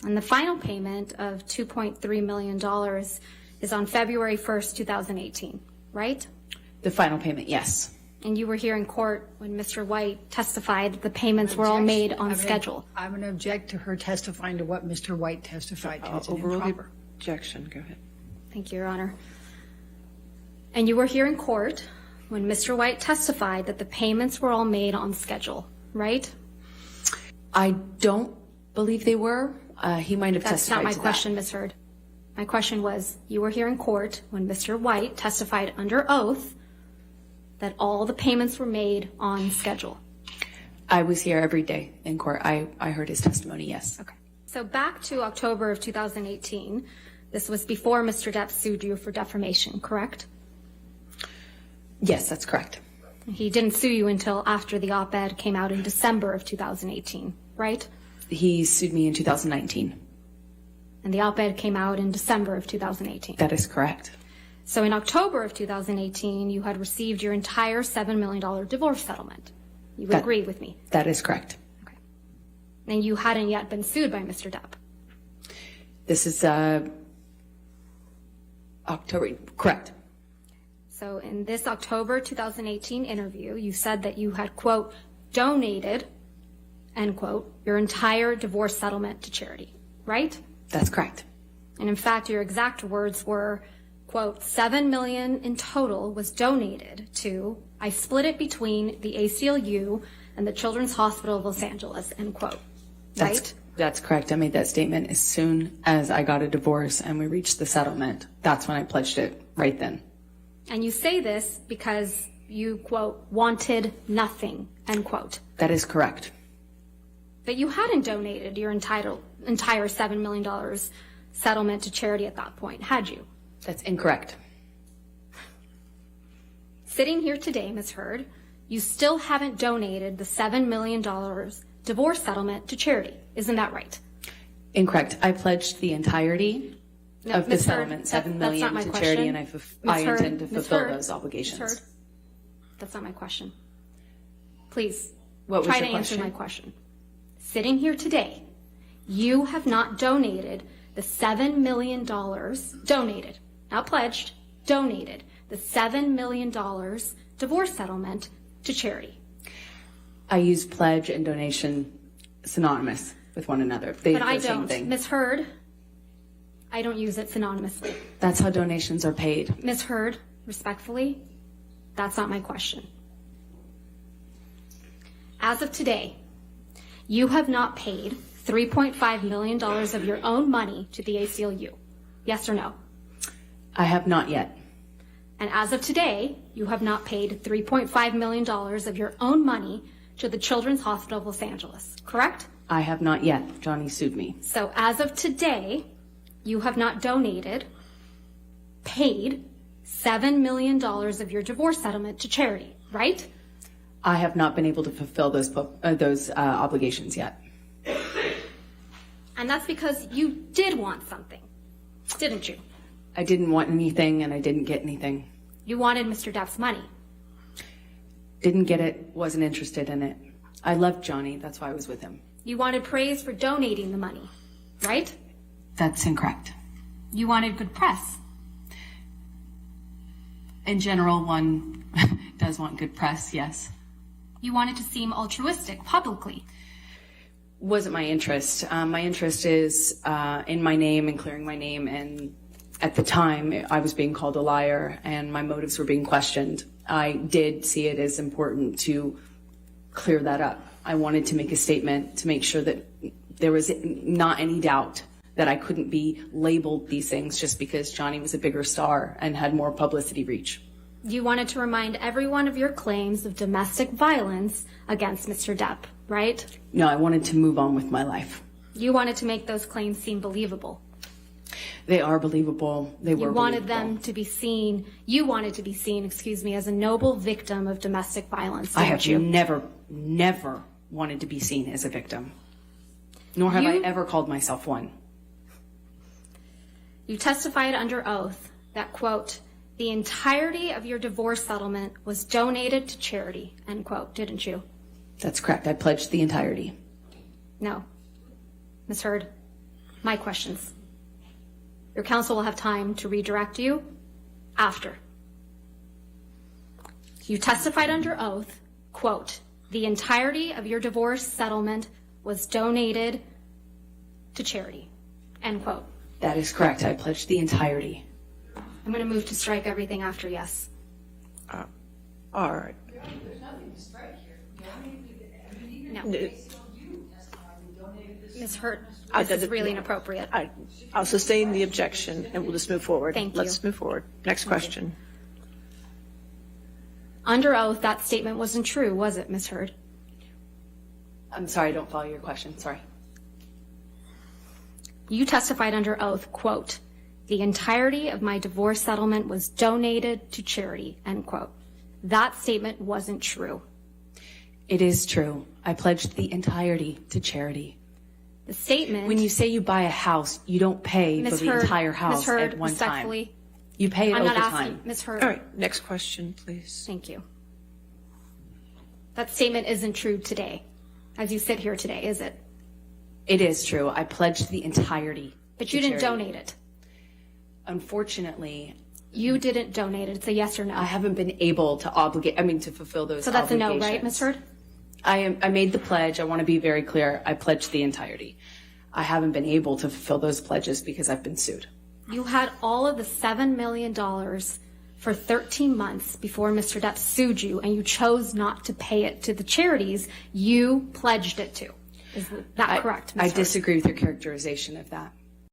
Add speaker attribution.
Speaker 1: And the final payment of $2.3 million is on February 1st, 2018, right?
Speaker 2: The final payment, yes.
Speaker 1: And you were here in court when Mr. White testified that the payments were all made on schedule.
Speaker 3: I'm going to object to her testifying to what Mr. White testified to. It's
Speaker 2: Overrule the
Speaker 3: improper.
Speaker 2: objection. Go ahead.
Speaker 1: Thank you, Your Honor. And you were here in court when Mr. White testified that the payments were all made on schedule, right?
Speaker 2: I don't believe they were. He might have
Speaker 1: That's not
Speaker 2: testified
Speaker 1: my
Speaker 2: to
Speaker 1: question, Ms. Hurd. My question was, you were here in court when Mr. White testified under oath that all the payments were made on schedule.
Speaker 2: I was here every day in court. I heard his testimony, yes.
Speaker 1: Okay. So back to October of 2018, this was before Mr. Depp sued you for defamation, correct?
Speaker 2: Yes, that's correct.
Speaker 1: He didn't sue you until after the op-ed came out in December of 2018, right?
Speaker 2: He sued me in 2019.
Speaker 1: And the op-ed came out in December of 2018.
Speaker 2: That is correct.
Speaker 1: So in October of 2018, you had received your entire $7 million divorce settlement. You would agree with me?
Speaker 2: That is correct.
Speaker 1: Okay. And you hadn't yet been sued by Mr. Depp?
Speaker 2: This is October, correct.
Speaker 1: So in this October 2018 interview, you said that you had, quote, donated, end quote, your entire divorce settlement to charity, right?
Speaker 2: That's correct.
Speaker 1: And in fact, your exact words were, quote, $7 million in total was donated to, I split it between the ACLU and the Children's Hospital of Los Angeles, end quote, right?
Speaker 2: That's correct. I made that statement as soon as I got a divorce and we reached the settlement. That's when I pledged it, right then.
Speaker 1: And you say this because you, quote, wanted nothing, end quote.
Speaker 2: That is correct.
Speaker 1: But you hadn't donated your entire $7 million settlement to charity at that point, had you?
Speaker 2: That's incorrect.
Speaker 1: Sitting here today, Ms. Hurd, you still haven't donated the $7 million divorce settlement to charity. Isn't that right?
Speaker 2: Incorrect. I pledged the entirety of the
Speaker 1: Ms. Hurd,
Speaker 2: settlement, $7 million
Speaker 1: that's not my
Speaker 2: to
Speaker 1: question.
Speaker 2: charity, and I intend to
Speaker 1: Ms.
Speaker 2: fulfill
Speaker 1: Hurd,
Speaker 2: those obligations.
Speaker 1: Ms. Hurd, that's not my question. Please,
Speaker 2: What was
Speaker 1: try
Speaker 2: your
Speaker 1: to answer
Speaker 2: question?
Speaker 1: my question. Sitting here today, you have not donated the $7 million, donated, not pledged, donated the $7 million divorce settlement to charity.
Speaker 2: I use pledge and donation synonymous with one another. They
Speaker 1: But
Speaker 2: do
Speaker 1: I
Speaker 2: the same
Speaker 1: don't.
Speaker 2: thing.
Speaker 1: Ms. Hurd, I don't use it synonymously.
Speaker 2: That's how donations are paid.
Speaker 1: Ms. Hurd, respectfully, that's not my question. As of today, you have not paid $3.5 million of your own money to the ACLU. Yes or no?
Speaker 2: I have not yet.
Speaker 1: And as of today, you have not paid $3.5 million of your own money to the Children's Hospital of Los Angeles, correct?
Speaker 2: I have not yet. Johnny sued me.
Speaker 1: So as of today, you have not donated, paid $7 million of your divorce settlement to charity, right?
Speaker 2: I have not been able to fulfill those obligations yet.
Speaker 1: And that's because you did want something, didn't you?
Speaker 2: I didn't want anything and I didn't get anything.
Speaker 1: You wanted Mr. Depp's money.
Speaker 2: Didn't get it, wasn't interested in it. I loved Johnny, that's why I was with him.
Speaker 1: You wanted praise for donating the money, right?
Speaker 2: That's incorrect.
Speaker 1: You wanted good press.
Speaker 2: In general, one does want good press, yes.
Speaker 1: You wanted to seem altruistic publicly.
Speaker 2: Wasn't my interest. My interest is in my name and clearing my name, and at the time I was being called a liar and my motives were being questioned. I did see it as important to clear that up. I wanted to make a statement to make sure that there was not any doubt that I couldn't be labeled these things just because Johnny was a bigger star and had more publicity reach.
Speaker 1: You wanted to remind everyone of your claims of domestic violence against Mr. Depp, right?
Speaker 2: No, I wanted to move on with my life.
Speaker 1: You wanted to make those claims seem believable.
Speaker 2: They are believable. They were
Speaker 1: You wanted
Speaker 2: believable.
Speaker 1: them to be seen, you wanted to be seen, as a noble victim of domestic violence,
Speaker 2: I
Speaker 1: didn't
Speaker 2: have
Speaker 1: you?
Speaker 2: never wanted to be seen as a victim. Nor have I
Speaker 1: You-
Speaker 2: ever called myself one.
Speaker 1: You testified under oath that, quote, the entirety of your divorce settlement was donated to charity, end quote, didn't you?
Speaker 2: That's correct. I pledged the entirety.
Speaker 1: No. Ms. Hurd, my questions. Your counsel will have time to redirect you after. You testified under oath, quote, the entirety of your divorce settlement was donated to charity, end quote.
Speaker 2: That is correct. I pledged the entirety.
Speaker 1: I'm going to move to strike everything after yes.
Speaker 4: All right.
Speaker 1: No. Ms. Hurt, this is really inappropriate.
Speaker 4: I'll sustain the objection and we'll just move forward.
Speaker 1: Thank you.
Speaker 4: Let's move forward. Next question.
Speaker 1: Under oath, that statement wasn't true, was it, Ms. Hurd?
Speaker 2: I'm sorry, I don't follow your question. Sorry.
Speaker 1: You testified under oath, quote, the entirety of my divorce settlement was donated to charity, end quote. That statement wasn't true.
Speaker 2: It is true. I pledged the entirety to charity.
Speaker 1: The statement...
Speaker 2: When you say you buy a house, you don't pay for the entire house at one time. You pay it
Speaker 1: I'm
Speaker 2: over
Speaker 1: not
Speaker 2: time.
Speaker 1: asking, Ms. Hurd.
Speaker 4: All right. Next question, please.
Speaker 1: Thank you. That statement isn't true today, as you sit here today, is it?
Speaker 2: It is true. I pledged the entirety.
Speaker 1: But you didn't donate it.
Speaker 2: Unfortunately,
Speaker 1: you didn't donate it. It's a yes or no.
Speaker 2: I haven't been able to to fulfill those obligations.
Speaker 1: So that's a no, right, Ms. Hurd?
Speaker 2: I made the pledge. I want to be very clear. I pledged the entirety. I haven't been able to fulfill those pledges because I've been sued.
Speaker 1: You had all of the $7 million for 13 months before Mr. Depp sued you, and you chose not to pay it to the charities you pledged it to. Is that correct, Ms.
Speaker 2: I
Speaker 1: Hurd?
Speaker 2: disagree with your characterization of that.